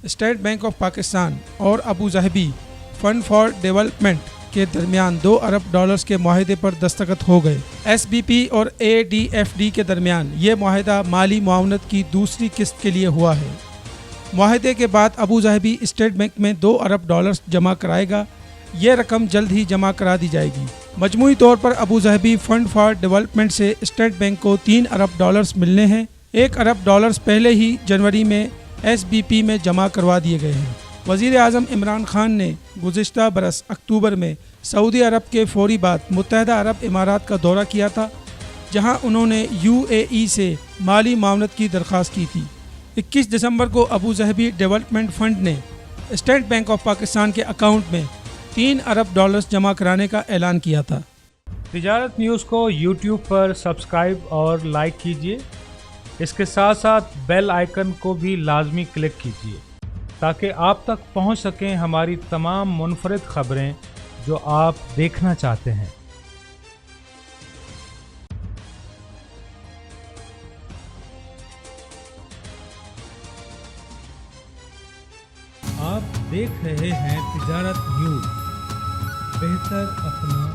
State bank of Pakistan اور Abu Dhabi fund for development کے درمیان 2 ارب ڈالرز کے معاہدے پر دستخط ہو گئے۔ ایس بی پی اور اے ڈی ایف ڈی کے درمیان یہ معاہدہ مالی معاونت کی دوسری قسط کے لیے ہوا ہے۔ معاہدے کے بعد ابو ظہبی اسٹیٹ بینک میں 2 ارب ڈالرز جمع کرائے گا۔ یہ رقم جلد ہی جمع کرا دی جائے گی۔ مجموعی طور پر Abu Dhabi fund for development سے اسٹیٹ بینک کو 3 ارب ڈالرز ملنے ہیں۔ 1 ارب ڈالرز پہلے ہی جنوری میں ایس بی پی میں جمع کروا دیے گئے ہیں۔ وزیر اعظم عمران خان نے گزشتہ برس اکتوبر میں سعودی عرب کے فوری بعد متحدہ عرب امارات کا دورہ کیا تھا، جہاں انہوں نے یو اے ای سے مالی معاونت کی درخواست کی تھی۔ 21 دسمبر کو ابو ظہبی ڈیولپمنٹ فنڈ نے اسٹیٹ بینک آف پاکستان کے اکاؤنٹ میں 3 ارب ڈالرز جمع کرانے کا اعلان کیا تھا۔ تجارت نیوز کو یوٹیوب پر سبسکرائب اور لائک کیجیے۔ اس کے ساتھ ساتھ بیل آئیکن کو بھی لازمی کلک کیجیے تاکہ آپ تک پہنچ سکیں ہماری تمام منفرد خبریں جو آپ دیکھنا چاہتے ہیں۔ آپ دیکھ رہے ہیں تجارت نیوز، بہتر اپنا